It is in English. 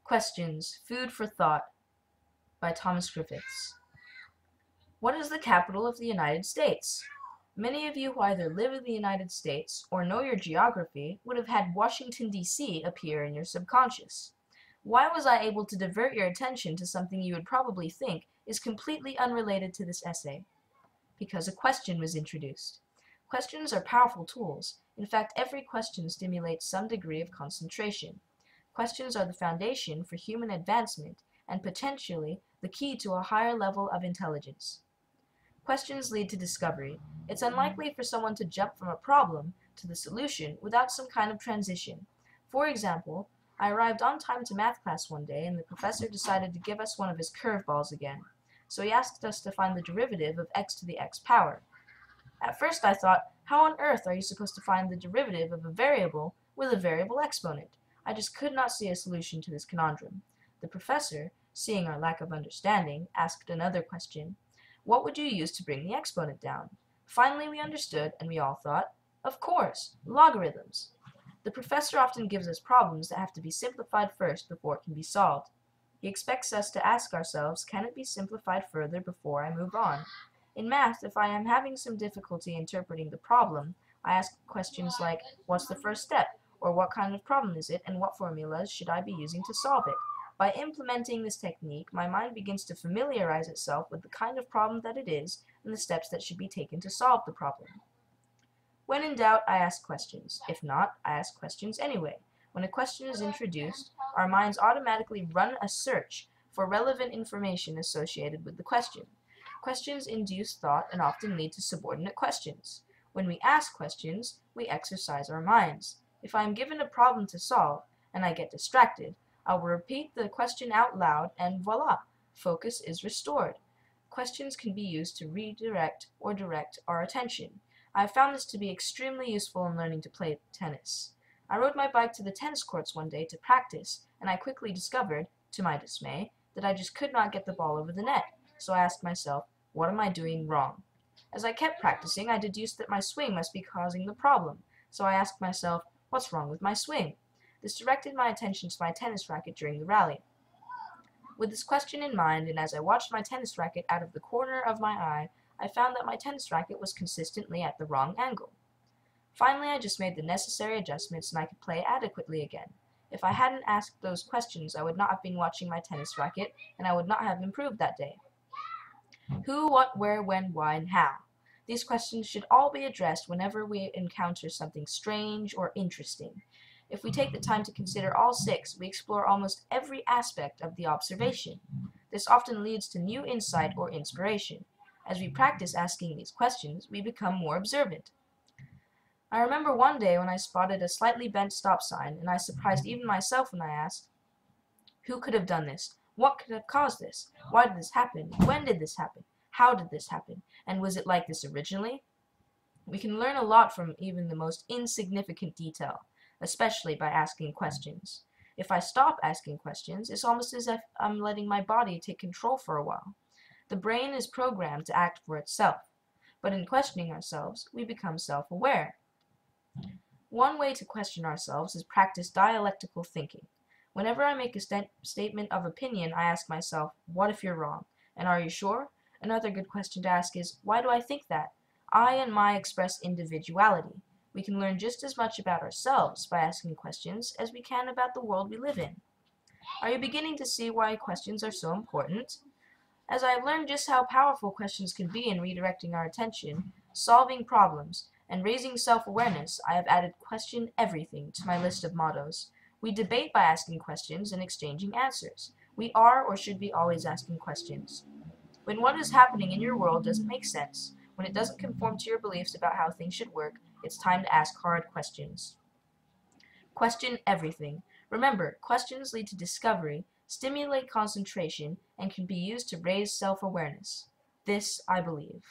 Questions, Food for Thought by Thomas Griffiths. What is the capital of the United States? Many of you who either live in the United States or know your geography would have had Washington, D.C. appear in your subconscious. Why was I able to divert your attention to something you would probably think is completely unrelated to this essay? Because a question was introduced. Questions are powerful tools. In fact, every question stimulates some degree of concentration. Questions are the foundation for human advancement and potentially the key to a higher level of intelligence. Questions lead to discovery. It's unlikely for someone to jump from a problem to the solution without some kind of transition. For example, I arrived on time to math class one day and the professor decided to give us one of his curveballs again. So he asked us to find the derivative of x to the x power. At first I thought, how on earth are you supposed to find the derivative of a variable with a variable exponent? I just could not see a solution to this conundrum. The professor, seeing our lack of understanding, asked another question. What would you use to bring the exponent down? Finally we understood, and we all thought, of course, logarithms. The professor often gives us problems that have to be simplified first before it can be solved. He expects us to ask ourselves, can it be simplified further before I move on? In math, if I am having some difficulty interpreting the problem, I ask questions like, what's the first step? Or what kind of problem is it, and what formulas should I be using to solve it? By implementing this technique, my mind begins to familiarize itself with the kind of problem that it is and the steps that should be taken to solve the problem. When in doubt, I ask questions. If not, I ask questions anyway. When a question is introduced, our minds automatically run a search for relevant information associated with the question. Questions induce thought and often lead to subordinate questions. When we ask questions, we exercise our minds. If I am given a problem to solve, and I get distracted, I will repeat the question out loud and voila, focus is restored. Questions can be used to redirect or direct our attention. I have found this to be extremely useful in learning to play tennis. I rode my bike to the tennis courts one day to practice, and I quickly discovered, to my dismay, that I just could not get the ball over the net. So I asked myself, what am I doing wrong? As I kept practicing, I deduced that my swing must be causing the problem. So I asked myself, what's wrong with my swing? This directed my attention to my tennis racket during the rally. With this question in mind, and as I watched my tennis racket out of the corner of my eye, I found that my tennis racket was consistently at the wrong angle. Finally, I just made the necessary adjustments and I could play adequately again. If I hadn't asked those questions, I would not have been watching my tennis racket, and I would not have improved that day. Who, what, where, when, why, and how? These questions should all be addressed whenever we encounter something strange or interesting. If we take the time to consider all six, we explore almost every aspect of the observation. This often leads to new insight or inspiration. As we practice asking these questions, we become more observant. I remember one day when I spotted a slightly bent stop sign, and I surprised even myself when I asked, who could have done this? What could have caused this? Why did this happen? When did this happen? How did this happen? And was it like this originally? We can learn a lot from even the most insignificant detail, especially by asking questions. If I stop asking questions, it's almost as if I'm letting my body take control for a while. The brain is programmed to act for itself, but in questioning ourselves, we become self-aware. One way to question ourselves is practice dialectical thinking. Whenever I make a statement of opinion, I ask myself, what if you're wrong? And are you sure? Another good question to ask is, why do I think that? I and my express individuality. We can learn just as much about ourselves by asking questions as we can about the world we live in. Are you beginning to see why questions are so important? As I have learned just how powerful questions can be in redirecting our attention, solving problems, and raising self-awareness, I have added question everything to my list of mottos. We debate by asking questions and exchanging answers. We are or should be always asking questions. When what is happening in your world doesn't make sense, when it doesn't conform to your beliefs about how things should work, it's time to ask hard questions. Question everything. Remember, questions lead to discovery, stimulate concentration, and can be used to raise self-awareness. This I believe.